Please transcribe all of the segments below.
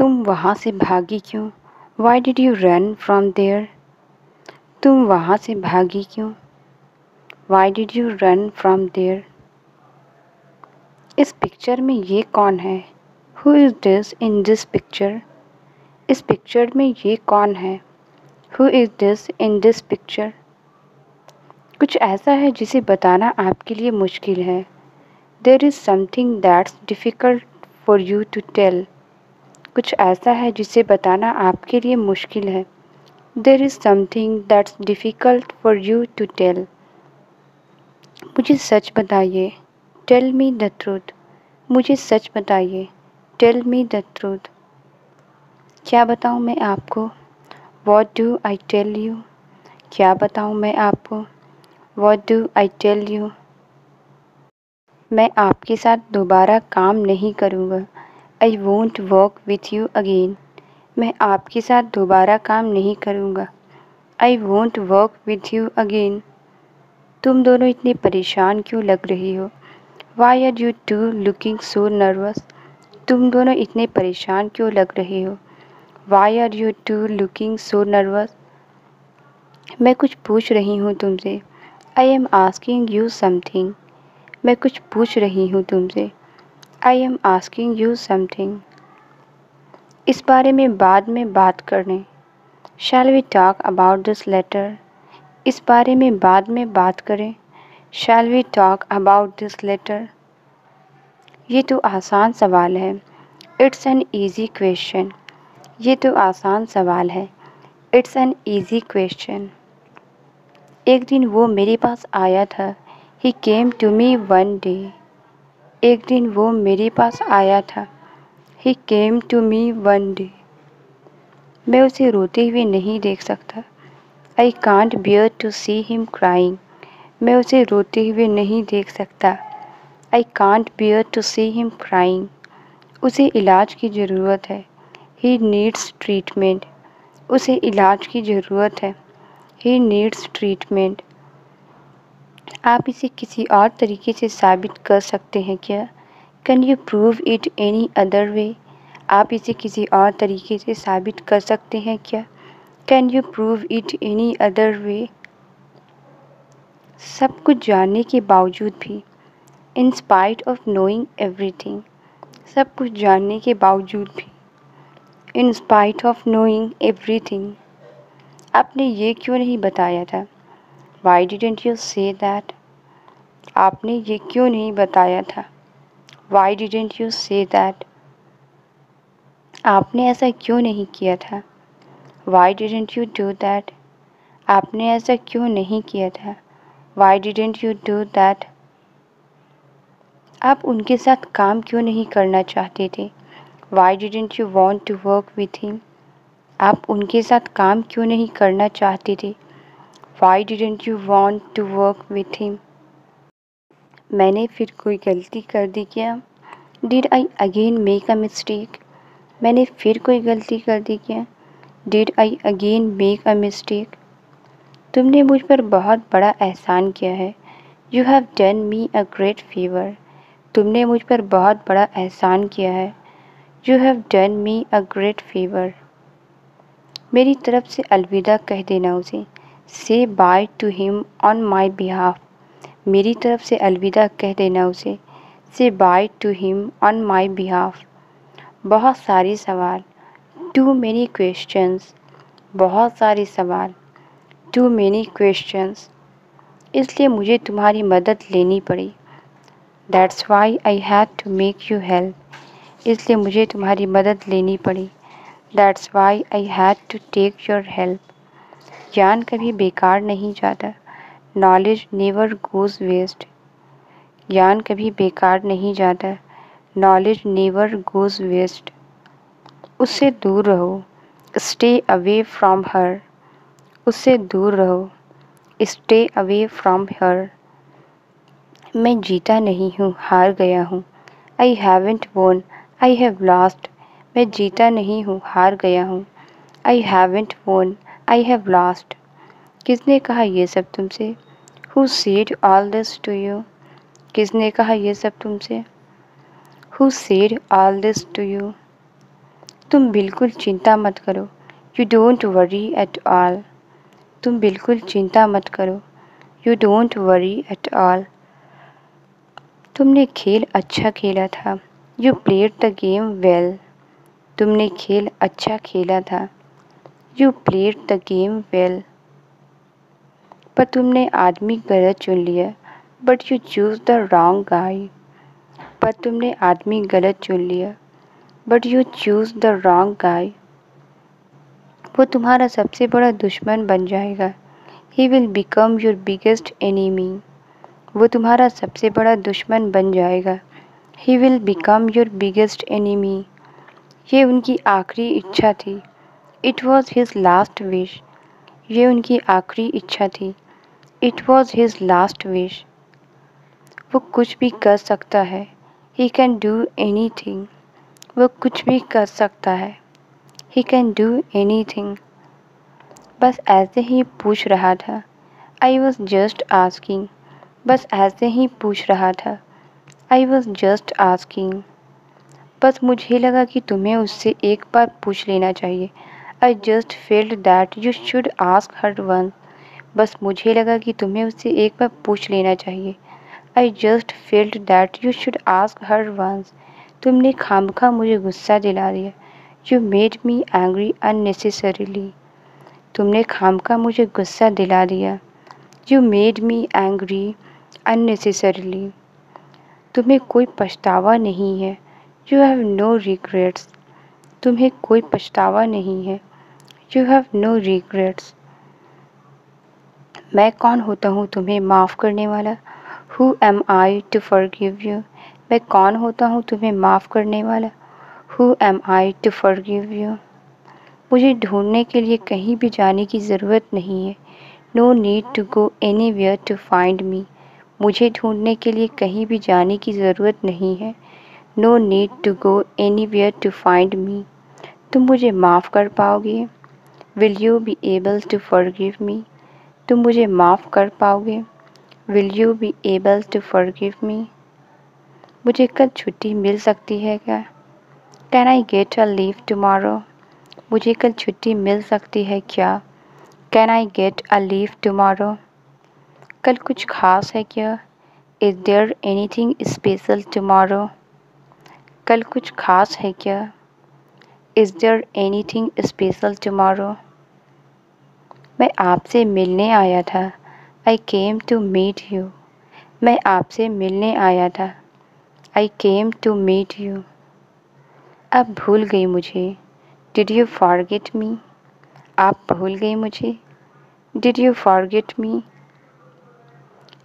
तुम वहाँ से भागी क्यों? Why did you run from there? तुम वहाँ से भागी क्यों? Why did you run from there? इस पिक्चर में ये कौन है? Who is this in this picture? इस पिक्चर में ये कौन है? Who is this in this picture? कुछ ऐसा है जिसे बताना आपके लिए मुश्किल है। There is something that's difficult for you to tell. कुछ ऐसा है जिसे बताना आपके लिए मुश्किल है। There is something that's difficult for you to tell. मुझे सच बताइए। Tell me the truth. मुझे सच बताइए। Tell me the truth. क्या बताऊँ मैं आपको? What do I tell you? क्या बताऊँ मैं आपको? What do I tell you? मैं आपके साथ दोबारा काम नहीं करूँगा। I won't work with you again. मैं आपके साथ दोबारा काम नहीं करूँगा। I won't work with you again. तुम दोनों इतने परेशान क्यों लग रही हो? Why are you two looking so nervous? तुम दोनों इतने परेशान क्यों लग रहे हो? Why are you two looking so nervous? मैं कुछ पूछ रही हूँ तुमसे। I am asking you something. मैं कुछ पूछ रही हूँ तुमसे। I am asking you something. इस बारे में बाद में बात करें। Shall we talk about this letter? इस बारे में बाद में बात करें। Shall we talk about this letter? ये तो आसान सवाल है। It's an easy question. ये तो आसान सवाल है। It's an easy question. एक दिन वो मेरे पास आया था। He came to me one day. एक दिन वो मेरे पास आया था। He came to me one day. मैं उसे रोते हुए नहीं देख सकता। I can't bear to see him crying. मैं उसे रोते हुए नहीं देख सकता। I can't bear to see him crying. उसे इलाज की ज़रूरत है। He needs treatment. उसे इलाज की ज़रूरत है। He needs treatment. आप इसे किसी और तरीके से साबित कर सकते हैं क्या? Can you prove it any other way? आप इसे किसी और तरीके से साबित कर सकते हैं क्या? Can you prove it any other way? सब कुछ जानने के बावजूद भी। In spite of knowing everything. सब कुछ जानने के बावजूद भी। In spite of knowing everything. आपने ये क्यों नहीं बताया था? Why didn't you say that? आपने ये क्यों नहीं बताया था? Why didn't you say that? आपने ऐसा क्यों नहीं किया था? Why didn't you do that? आपने ऐसा क्यों नहीं किया था? Why didn't you do that? आप उनके साथ काम क्यों नहीं करना चाहते थे? Why didn't you want to work with him? आप उनके साथ काम क्यों नहीं करना चाहते थे? Why didn't you want to work with him? मैंने फिर कोई गलती कर दी क्या? Did I again make a mistake? मैंने फिर कोई गलती कर दी क्या? Did I again make a mistake? तुमने मुझ पर बहुत बड़ा एहसान किया है। You have done me a great favour. तुमने मुझ पर बहुत बड़ा एहसान किया है। You have done me a great favour. मेरी तरफ से अलविदा कह देना उसे। Say bye to him on my behalf. मेरी तरफ से अलविदा कह देना उसे। Say bye to him on my behalf. बहुत सारे सवाल। Too many questions. बहुत सारे सवाल। Too many questions. इसलिए मुझे तुम्हारी मदद लेनी पड़ी। That's why I had to make you help. इसलिए मुझे तुम्हारी मदद लेनी पड़ी। That's why I had to take your help. ज्ञान कभी बेकार नहीं जाता। Knowledge never goes waste. ज्ञान कभी बेकार नहीं जाता। Knowledge never goes waste. उससे दूर रहो। Stay away from her. उससे दूर रहो। Stay away from her. मैं जीता नहीं हूँ, हार गया हूँ। आई हैवेंट वोन, आई हैव लॉस्ट। मैं जीता नहीं हूँ, हार गया हूँ। आई हैवेंट वोन, आई हैव लॉस्ट। किसने कहा ये सब तुमसे? Who said all this to you? किसने कहा ये सब तुमसे? Who said all this to you? तुम बिल्कुल चिंता मत करो। You don't worry at all. तुम बिल्कुल चिंता मत करो। You don't worry at all. तुमने खेल अच्छा खेला था। You played the game well. तुमने खेल अच्छा खेला था। You played the game well. पर तुमने आदमी गलत चुन लिया। But you choose the wrong guy. पर तुमने आदमी गलत चुन लिया। But you choose the wrong guy. वो तुम्हारा सबसे बड़ा दुश्मन बन जाएगा। He will become your biggest enemy. वो तुम्हारा सबसे बड़ा दुश्मन बन जाएगा। He will become your biggest enemy. ये उनकी आखिरी इच्छा थी। It was his last wish. ये उनकी आखिरी इच्छा थी। It was his last wish. वो कुछ भी कर सकता है। He can do any thing. वो कुछ भी कर सकता है। He can do any thing. बस ऐसे ही पूछ रहा था। I was just asking. बस ऐसे ही पूछ रहा था। I was just asking. बस मुझे लगा कि तुम्हें उससे एक बार पूछ लेना चाहिए। I just felt that you should ask her once. बस मुझे लगा कि तुम्हें उससे एक बार पूछ लेना चाहिए। I just felt that you should ask her once. तुमने खामखा मुझे गुस्सा दिला दिया। You made me angry unnecessarily. तुमने खामखा मुझे गुस्सा दिला दिया। You made me angry unnecessarily. तुम्हें कोई पछतावा नहीं है। You have no regrets. तुम्हें कोई पछतावा नहीं है। You have no regrets. मैं कौन होता हूँ तुम्हें माफ़ करने वाला? Who am I to forgive you? मैं कौन होता हूँ तुम्हें माफ़ करने वाला? Who am I to forgive you? मुझे ढूंढने के लिए कहीं भी जाने की ज़रूरत नहीं है। No need to go anywhere to find me. मुझे ढूंढने के लिए कहीं भी जाने की ज़रूरत नहीं है। No need to go anywhere to find me. तुम मुझे माफ़ कर पाओगे? Will you be able to forgive me? तुम मुझे माफ़ कर पाओगे? Will you be able to forgive me? मुझे कल छुट्टी मिल सकती है क्या? Can I get a leave tomorrow? मुझे कल छुट्टी मिल सकती है क्या? Can I get a leave tomorrow? कल कुछ खास है क्या? Is there anything special tomorrow? कल कुछ खास है क्या? Is there anything special tomorrow? मैं आपसे मिलने आया था। I came to meet you. मैं आपसे मिलने आया था। I came to meet you. आप भूल गई मुझे। Did you forget me? आप भूल गई मुझे। Did you forget me?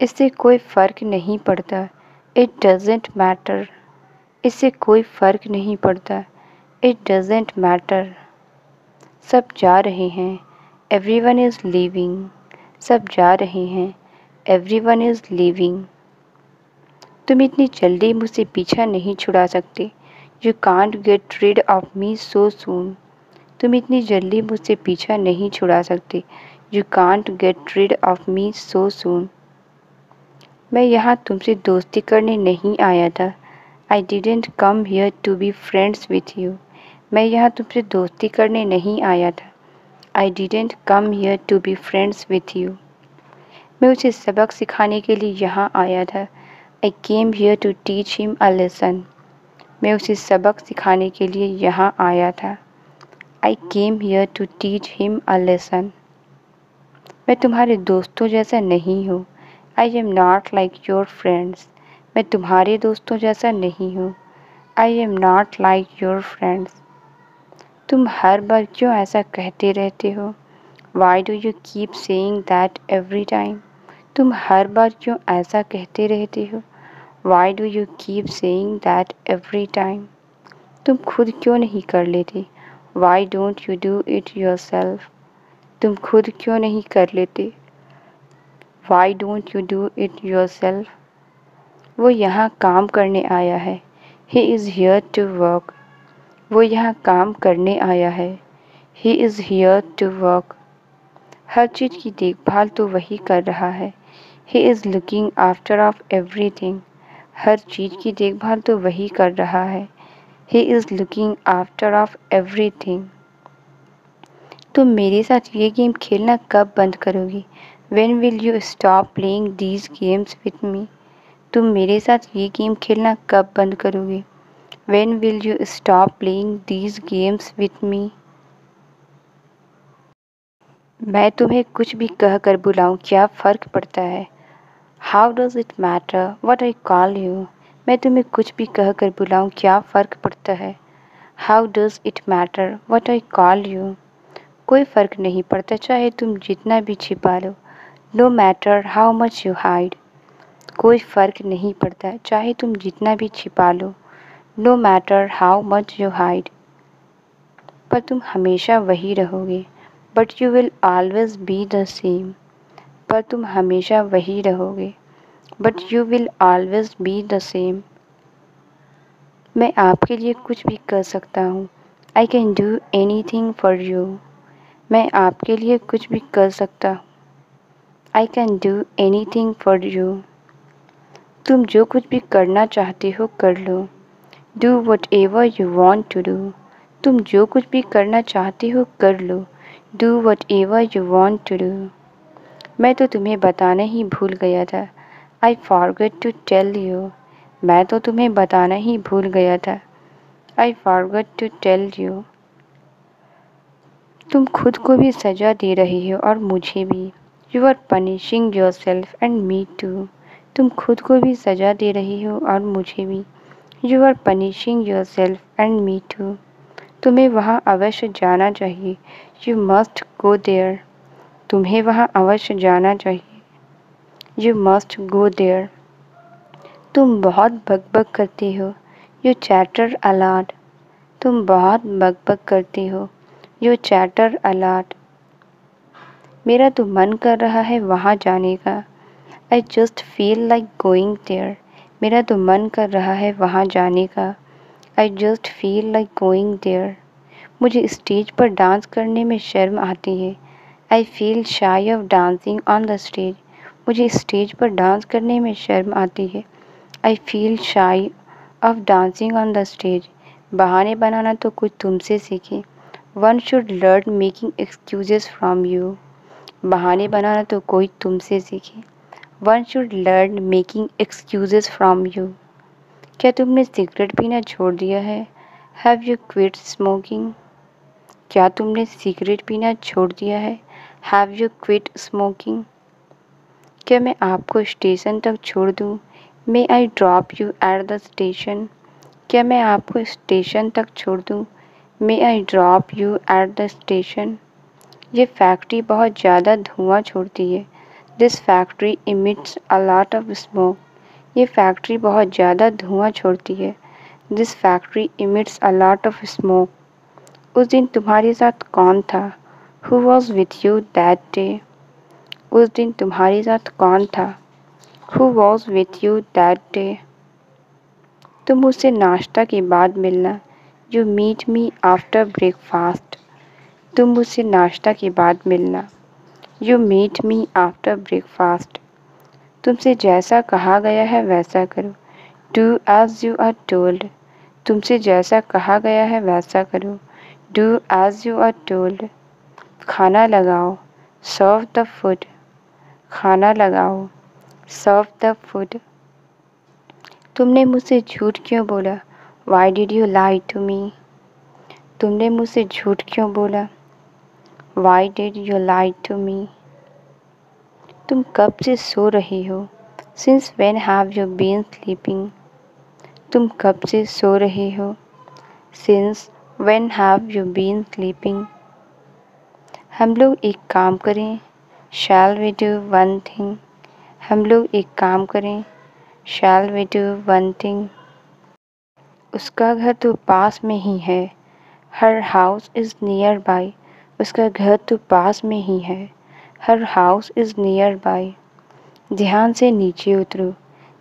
इससे कोई फ़र्क नहीं पड़ता। It doesn't matter. इससे कोई फ़र्क नहीं पड़ता। It doesn't matter. सब जा रहे हैं। Everyone is leaving. सब जा रहे हैं। Everyone is leaving. तुम इतनी जल्दी मुझसे पीछा नहीं छुड़ा सकते। You can't get rid of me so soon. तुम इतनी जल्दी मुझसे पीछा नहीं छुड़ा सकते। You can't get rid of me so soon. मैं यहाँ तुमसे दोस्ती करने नहीं आया था। I didn't come here to be friends with you. मैं यहाँ तुमसे दोस्ती करने नहीं आया था। I didn't come here to be friends with you. मैं उसे सबक सिखाने के लिए यहाँ आया था। I came here to teach him a lesson. मैं उसे सबक सिखाने के लिए यहाँ आया था। I came here to teach him a lesson. मैं तुम्हारे दोस्तों जैसा नहीं हूँ। I am not like your friends. मैं तुम्हारे दोस्तों जैसा नहीं हूँ। I am not like your friends. तुम हर बार क्यों ऐसा कहते रहते हो? Why do you keep saying that every time? तुम हर बार क्यों ऐसा कहते रहते हो? Why do you keep saying that every time? तुम खुद क्यों नहीं कर लेते? Why don't you do it yourself? तुम खुद क्यों नहीं कर लेते? Why don't you do it yourself? वो यहाँ काम करने आया है। He is here to work. वो यहाँ काम करने आया है। He is here to work. हर चीज़ की देखभाल तो वही कर रहा है। He is looking after of everything. हर चीज़ की देखभाल तो वही कर रहा है। He is looking after of everything. तुम मेरे साथ ये गेम खेलना कब बंद करोगी? When will you stop playing these games with me? तुम मेरे साथ ये गेम खेलना कब बंद करोगे? When will you stop playing these games with me? मैं तुम्हें कुछ भी कह कर बुलाऊं क्या फ़र्क पड़ता है? How does it matter what I call you? मैं तुम्हें कुछ भी कह कर बुलाऊं क्या फ़र्क पड़ता है? How does it matter what I call you? कोई फ़र्क नहीं पड़ता चाहे तुम जितना भी छिपा लो। No matter how much you hide. कोई फ़र्क नहीं पड़ता चाहे तुम जितना भी छिपा लो। No matter how much you hide. पर तुम हमेशा वही रहोगे। But you will always be the same. पर तुम हमेशा वही रहोगे। But you will always be the same. मैं आपके लिए कुछ भी कर सकता हूँ। I can do anything for you. मैं आपके लिए कुछ भी कर सकता हूँ। I can do anything for you. तुम जो कुछ भी करना चाहते हो कर लो। Do whatever you want to do. तुम जो कुछ भी करना चाहते हो कर लो। Do whatever you want to do. मैं तो तुम्हें बताना ही भूल गया था। I forgot to tell you. मैं तो तुम्हें बताना ही भूल गया था। I forgot to tell you. तुम खुद को भी सज़ा दे रही हो और मुझे भी। You are punishing yourself and me too. तुम खुद को भी सज़ा दे रही हो और मुझे भी। You are punishing yourself and me too. तुम्हें वहाँ अवश्य जाना चाहिए। You must go there. तुम्हें वहाँ अवश्य जाना चाहिए। You must go there. तुम बहुत बकबक करती हो। You chatter a lot. तुम बहुत बकबक करती हो। You chatter a lot. मेरा तो मन कर रहा है वहाँ जाने का। I just feel like going there. मेरा तो मन कर रहा है वहाँ जाने का। I just feel like going there. मुझे स्टेज पर डांस करने में शर्म आती है। I feel shy of dancing on the stage. मुझे स्टेज पर डांस करने में शर्म आती है। I feel shy of dancing on the stage. बहाने बनाना तो कोई तुमसे सीखे। One should learn making excuses from you. बहाने बनाना तो कोई तुमसे सीखे। One should learn making excuses from you. क्या तुमने सिगरेट पीना छोड़ दिया है? Have you quit smoking? क्या तुमने सिगरेट पीना छोड़ दिया है? Have you quit smoking? क्या मैं आपको स्टेशन तक छोड़ दूँ? May I drop you at the station? क्या मैं आपको स्टेशन तक छोड़ दूँ? May I drop you at the station? ये फैक्ट्री बहुत ज़्यादा धुआं छोड़ती है। This factory emits a lot of smoke. ये फैक्ट्री बहुत ज़्यादा धुआं छोड़ती है। This factory emits a lot of smoke. उस दिन तुम्हारे साथ कौन था? Who was with you that day? उस दिन तुम्हारे साथ कौन था? Who was with you that day? तुम मुझसे नाश्ता के बाद मिलना। You meet me after breakfast. तुम मुझसे नाश्ता के बाद मिलना। You meet me after breakfast. तुमसे जैसा कहा गया है वैसा करो। Do as you are told. तुमसे जैसा कहा गया है वैसा करो। Do as you are told. खाना लगाओ। Serve the food. खाना लगाओ। Serve the food. तुमने मुझसे झूठ क्यों बोला? Why did you lie to me? तुमने मुझसे झूठ क्यों बोला? Why did you lie to me? तुम कब से सो रही हो? Since when have you been sleeping? तुम कब से सो रही हो? Since when have you been sleeping? हम लोग एक काम करें। Shall we do one thing? हम लोग एक काम करें। Shall we do one thing? उसका घर तो पास में ही है। Her house is nearby. उसका घर तो पास में ही है। Her house is nearby. ध्यान से नीचे उतरो।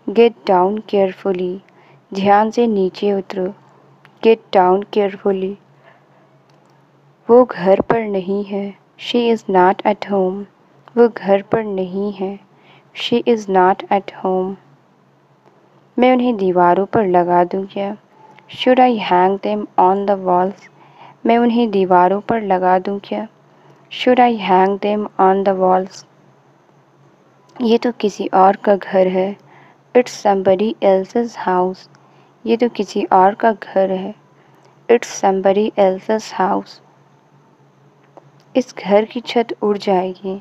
Get down carefully. ध्यान से नीचे उतरो। Get down carefully. वो घर पर नहीं है। She is not at home. वो घर पर नहीं है। She is not at home. मैं उन्हें दीवारों पर लगा दूँ क्या? Should I hang them on the walls? मैं उन्हें दीवारों पर लगा दूं क्या? Should I hang them on the walls? ये तो किसी और का घर है। It's somebody else's house. ये तो किसी और का घर है। It's somebody else's house. इस घर की छत उड़ जाएगी।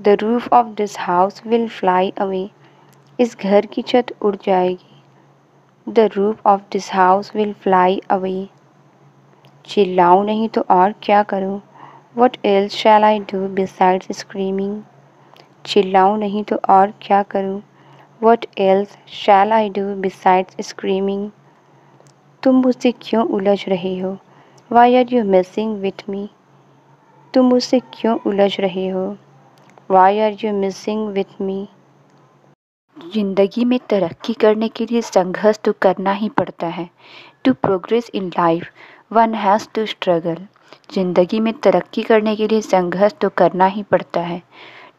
The roof of this house will fly away. इस घर की छत उड़ जाएगी। The roof of this house will fly away. चिल्लाऊं नहीं तो और क्या करूं? What else shall I do besides screaming? चिल्लाऊं नहीं तो और क्या करूं? What else shall I do besides screaming? तुम मुझसे क्यों उलझ रहे हो? Why are you messing with me? तुम मुझसे क्यों उलझ रहे हो? Why are you messing with me? जिंदगी में तरक्की करने के लिए संघर्ष तो करना ही पड़ता है। To progress in life one has to struggle. जिंदगी में तरक्की करने के लिए संघर्ष तो करना ही पड़ता है।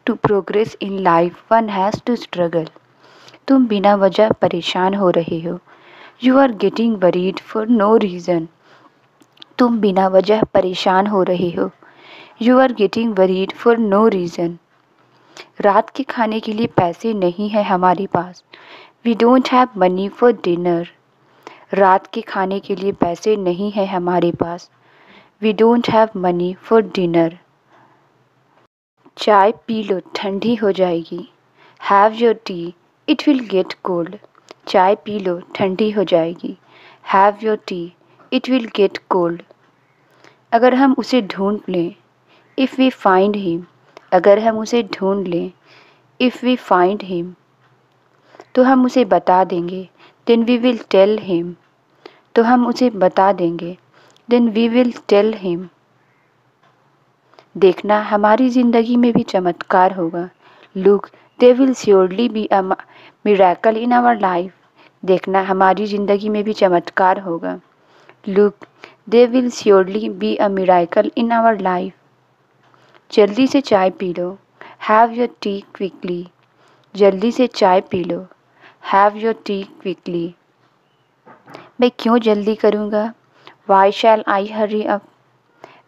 To progress in life one has to struggle. तुम बिना वजह परेशान हो रहे हो। You are getting worried for no reason. तुम बिना वजह परेशान हो रहे हो। You are getting worried for no reason. रात के खाने के लिए पैसे नहीं है हमारे पास। We don't have money for dinner. रात के खाने के लिए पैसे नहीं है हमारे पास। We don't have money for dinner. चाय पी लो ठंडी हो जाएगी। Have your T it will get cold. चाय पी लो ठंडी हो जाएगी। Have your T it will get cold. अगर हम उसे ढूंढ लें, इफ़ वी फाइंड हिम। अगर हम उसे ढूंढ लें, इफ़ वी फाइंड हिम, तो हम उसे बता देंगे। Then we will tell him. तो हम उसे बता देंगे। Then we will tell him. देखना हमारी ज़िंदगी में भी चमत्कार होगा। Look there will surely be a miracle in our life. देखना हमारी ज़िंदगी में भी चमत्कार होगा। Look there will surely be a miracle in our life. जल्दी से चाय पी लो। Have your tea quickly. जल्दी से चाय पी लो। Have your tea quickly. मैं क्यों जल्दी करूँगा? Why shall I hurry up.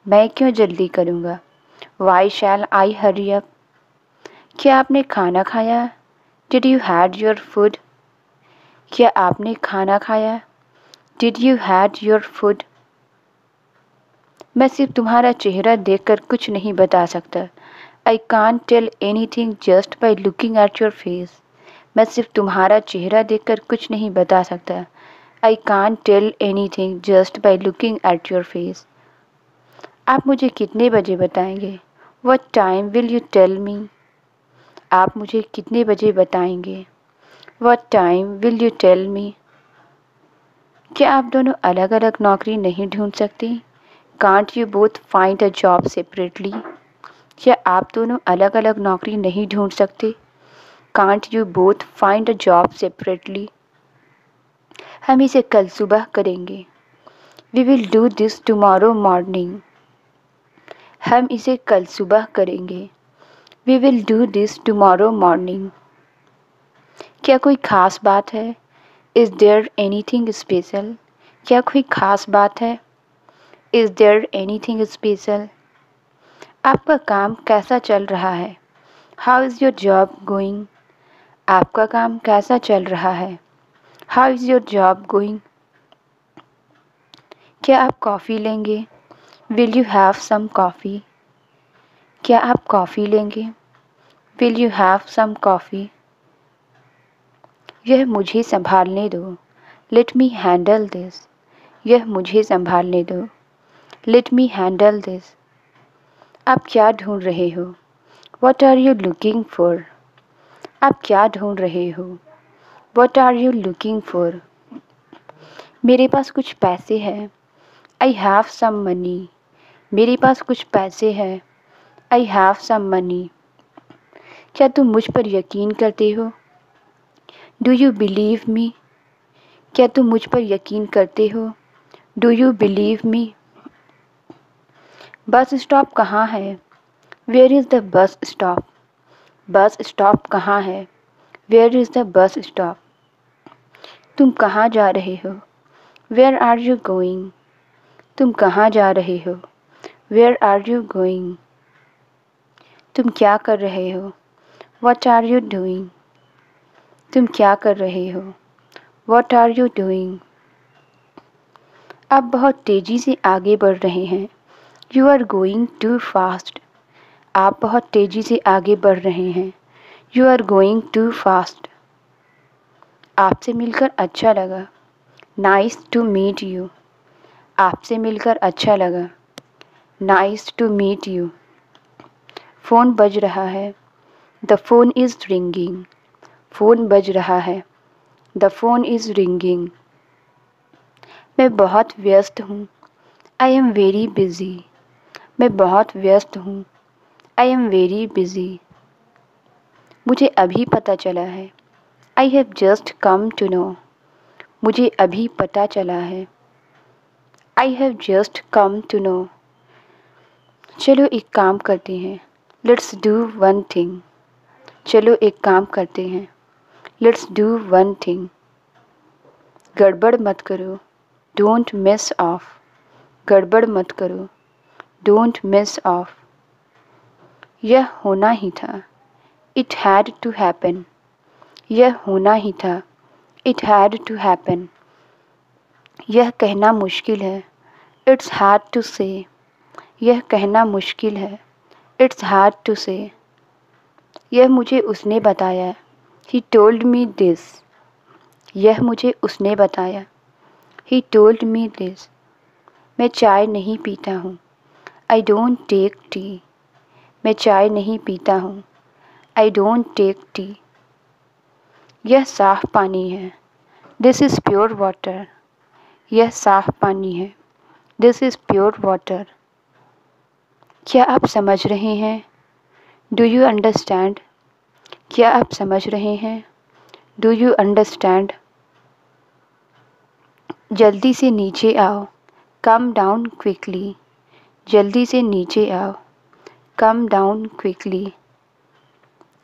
मैं क्यों जल्दी करूँगा? Why shall I hurry up. क्या आपने खाना खाया? Did you had your food. क्या आपने खाना खाया? Did you had your food. मैं सिर्फ तुम्हारा चेहरा देखकर कुछ नहीं बता सकता। I can't tell anything just by looking at your face. मैं सिर्फ तुम्हारा चेहरा देखकर कुछ नहीं बता सकता। I can't tell anything just by looking at your face. आप मुझे कितने बजे बताएंगे? What time will you tell me? आप मुझे कितने बजे बताएंगे? What time will you tell me? क्या आप दोनों अलग अलग नौकरी नहीं ढूंढ सकते? Can't you both find a job separately? क्या आप दोनों अलग अलग नौकरी नहीं ढूंढ सकते? Can't you both find a job separately? हम इसे कल सुबह करेंगे। We will do this tomorrow morning. हम इसे कल सुबह करेंगे। We will do this tomorrow morning. क्या कोई ख़ास बात है? Is there anything special? क्या कोई ख़ास बात है? Is there anything special? आपका काम कैसा चल रहा है? How is your job going? आपका काम कैसा चल रहा है? How is your job going? क्या आप कॉफ़ी लेंगे? Will you have some coffee? क्या आप कॉफ़ी लेंगे? Will you have some coffee? यह मुझे संभालने दो। Let me handle this. यह मुझे संभालने दो। Let me handle this. आप क्या ढूंढ रहे हो? What are you looking for? आप क्या ढूंढ रहे हो? What are you looking for? मेरे पास कुछ पैसे हैं। I have some money. मेरे पास कुछ पैसे हैं। I have some money. क्या तुम मुझ पर यकीन करते हो? Do you believe me? क्या तुम मुझ पर यकीन करते हो? Do you believe me? Bus stop कहाँ है? Where is the bus stop? Bus stop कहाँ है? Where is the bus stop? तुम कहाँ जा रहे हो? Where are you going? तुम कहाँ जा रहे हो? Where are you going? तुम क्या कर रहे हो? What are you doing? तुम क्या कर रहे हो? What are you doing? आप बहुत तेज़ी से आगे बढ़ रहे हैं। You are going too fast. आप बहुत तेज़ी से आगे बढ़ रहे हैं। You are going too fast. आपसे मिलकर अच्छा लगा। Nice to meet you. आपसे मिलकर अच्छा लगा। Nice to meet you. Phone बज रहा है। The phone is ringing. Phone बज रहा है। The phone is ringing. मैं बहुत व्यस्त हूँ। I am very busy. मैं बहुत व्यस्त हूँ। I am very busy. मुझे अभी पता चला है। I have just come to know. मुझे अभी पता चला है। I have just come to know. चलो एक काम करते हैं। Let's do one thing. चलो एक काम करते हैं। Let's do one thing. गड़बड़ मत करो। Don't miss off. गड़बड़ मत करो। Don't miss off. यह होना ही था। It had to happen. यह होना ही था। It had to happen. यह कहना मुश्किल है। इट्स हार्ड टू से। यह कहना मुश्किल है। इट्स हार्ड टू से। यह मुझे उसने बताया। He told me this. यह मुझे उसने बताया। He told me this. मैं चाय नहीं पीता हूँ। I don't take tea. मैं चाय नहीं पीता हूँ। I don't take tea. यह साफ पानी है। This is pure water. यह साफ पानी है। This is pure water. क्या आप समझ रहे हैं? Do you understand? क्या आप समझ रहे हैं? Do you understand? जल्दी से नीचे आओ। Come down quickly. जल्दी से नीचे आओ। Come down quickly.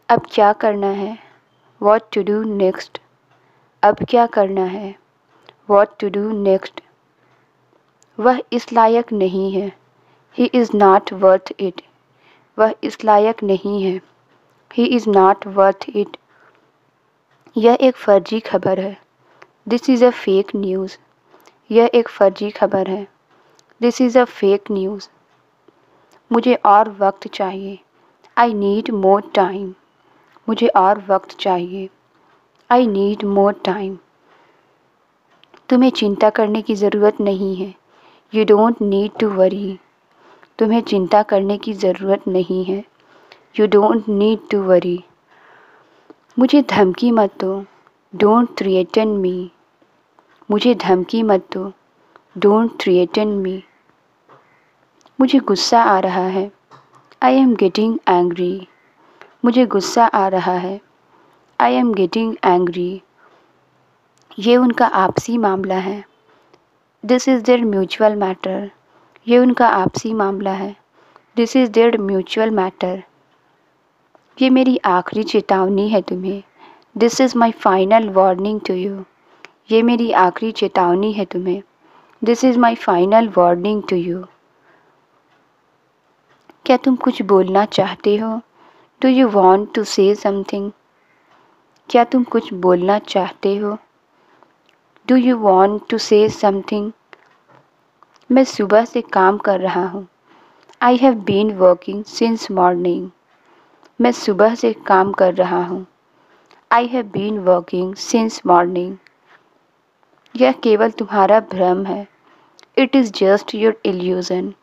अब क्या करना है? What to do next. अब क्या करना है? What to do next. वह इस लायक नहीं है। He is not worth it. वह इस लायक नहीं है। He is not worth it. यह एक फर्जी खबर है। This is a fake news. यह एक फर्जी खबर है। This is a fake news. मुझे और वक्त चाहिए। I need more time. मुझे और वक्त चाहिए। I need more time. तुम्हें चिंता करने की ज़रूरत नहीं है। You don't need to worry. तुम्हें चिंता करने की ज़रूरत नहीं है। You don't need to worry. मुझे धमकी मत दो। Don't threaten me. मुझे धमकी मत दो। Don't threaten me. मुझे गुस्सा आ रहा है। I am getting angry. मुझे गुस्सा आ रहा है। I am getting angry. ये उनका आपसी मामला है। This is their mutual matter. ये उनका आपसी मामला है। This is their mutual matter. ये मेरी आखिरी चेतावनी है तुम्हें। This is my final warning to you. ये मेरी आखिरी चेतावनी है तुम्हें। This is my final warning to you. क्या तुम कुछ बोलना चाहते हो? Do you want to say something? क्या तुम कुछ बोलना चाहते हो? Do you want to say something? मैं सुबह से काम कर रहा हूँ। I have been working since morning. मैं सुबह से काम कर रहा हूँ। I have been working since morning. यह केवल तुम्हारा भ्रम है। It is just your illusion.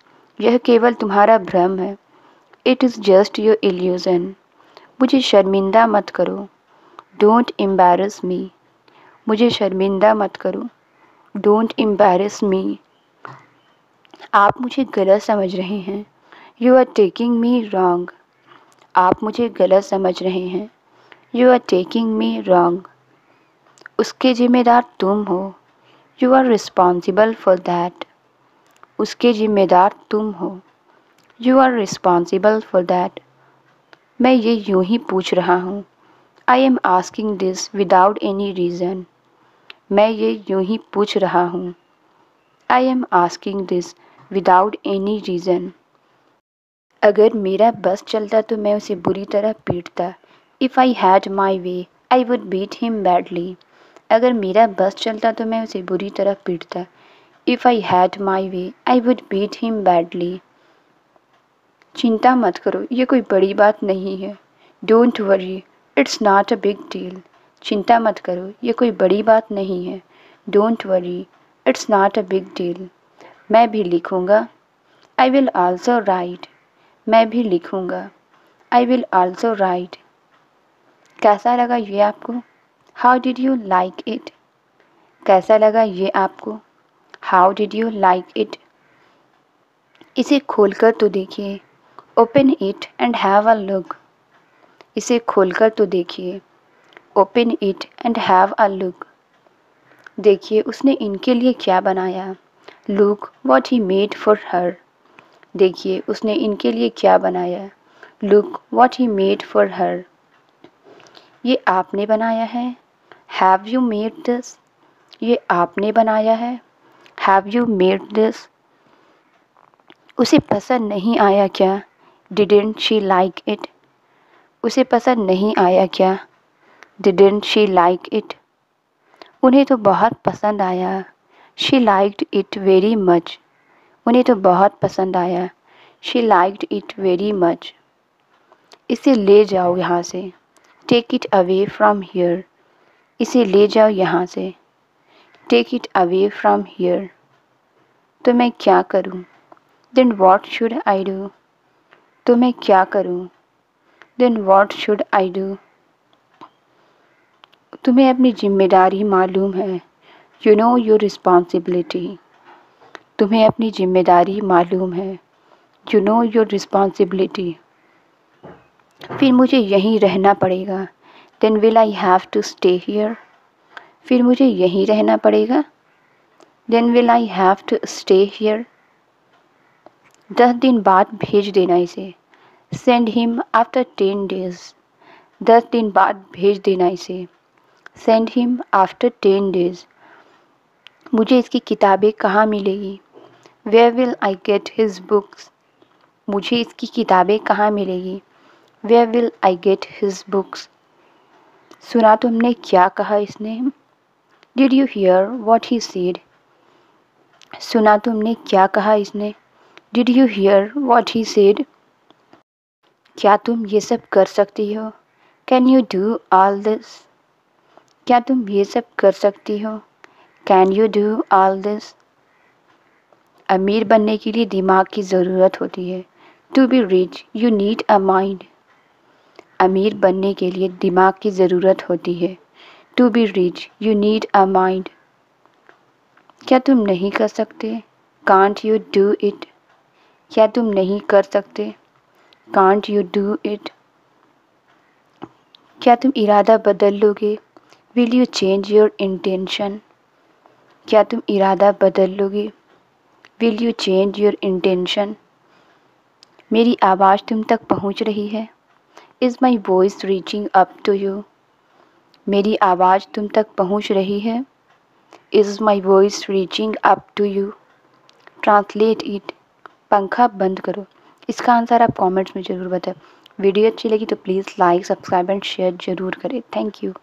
यह केवल तुम्हारा भ्रम है। It is just your illusion. मुझे शर्मिंदा मत करो। Don't embarrass me. मुझे शर्मिंदा मत करो। Don't embarrass me. आप मुझे गलत समझ रहे हैं। You are taking me wrong. आप मुझे गलत समझ रहे हैं। You are taking me wrong. उसके ज़िम्मेदार तुम हो। You are responsible for that. उसके ज़िम्मेदार तुम हो। You are responsible for that. मैं ये यूं ही पूछ रहा हूँ। I am asking this without any reason. मैं ये यूं ही पूछ रहा हूँ। I am asking this without any reason. अगर मेरा बस चलता तो मैं उसे बुरी तरह पीटता। If I had my way I would beat him badly. अगर मेरा बस चलता तो मैं उसे बुरी तरह पीटता। If I had my way I would beat him badly. चिंता मत करो, ये कोई बड़ी बात नहीं है। Don't worry, it's not a big deal. चिंता मत करो, ये कोई बड़ी बात नहीं है। Don't worry, it's not a big deal. मैं भी लिखूँगा। I will also write. मैं भी लिखूँगा। I will also right. कैसा लगा ये आपको? How did you like it? कैसा लगा ये आपको? How did you like it? इसे खोलकर तो देखिए। Open it and have a look. इसे खोलकर तो देखिए। Open it and have a look. देखिए उसने इनके लिए क्या बनाया। Look what he made for her. देखिए उसने इनके लिए क्या बनाया। Look what he made for her. ये आपने बनाया है। Have you made this? ये आपने बनाया है। Have you made this? उसे पसंद नहीं आया क्या? Didn't she like it? उसे पसंद नहीं आया क्या? Didn't she like it? उन्हें तो बहुत पसंद आया। She liked it very much. उन्हें तो बहुत पसंद आया। She liked it very much. इसे ले जाओ यहाँ से। Take it away from here. इसे ले जाओ यहाँ से। Take it away from here. तो मैं क्या करूँ? Then what should I do? तो मैं क्या करूँ? Then what should I do? तुम्हें अपनी जिम्मेदारी मालूम है। You know your responsibility. तुम्हें अपनी जिम्मेदारी मालूम है। You know your responsibility. फिर मुझे यहीं रहना पड़ेगा। Then will I have to stay here. फिर मुझे यहीं रहना पड़ेगा। Then will I have to stay here. 10 दिन बाद भेज देना इसे। Send him after 10 days. 10 दिन बाद भेज देना इसे। Send him after 10 days. मुझे इसकी किताबें कहाँ मिलेगी? Where will I get his books? मुझे इसकी किताबें कहाँ मिलेगी? Where will I get his books? सुना तुमने क्या कहा इसने? Did you hear what he said? सुना तुमने क्या कहा इसने? Did you hear what he said? क्या तुम ये सब कर सकती हो? Can you do all this? क्या तुम ये सब कर सकती हो? Can you do all this? अमीर बनने के लिए दिमाग की ज़रूरत होती है। To be rich you need a mind. अमीर बनने के लिए दिमाग की ज़रूरत होती है। To be rich you need a mind. क्या तुम नहीं कर सकते? Can't you do it? क्या तुम नहीं कर सकते? Can't you do it? क्या तुम इरादा बदल लोगे? Will you change your intention? क्या तुम इरादा बदल लोगे? Will you change your intention? मेरी आवाज़ तुम तक पहुंच रही है। Is my voice reaching up to you? मेरी आवाज़ तुम तक पहुंच रही है। Is my voice reaching up to you? Translate it. पंखा बंद करो। इसका आंसर आप कमेंट्स में ज़रूर बताएं। वीडियो अच्छी लगी तो please like subscribe and share ज़रूर करें। Thank you.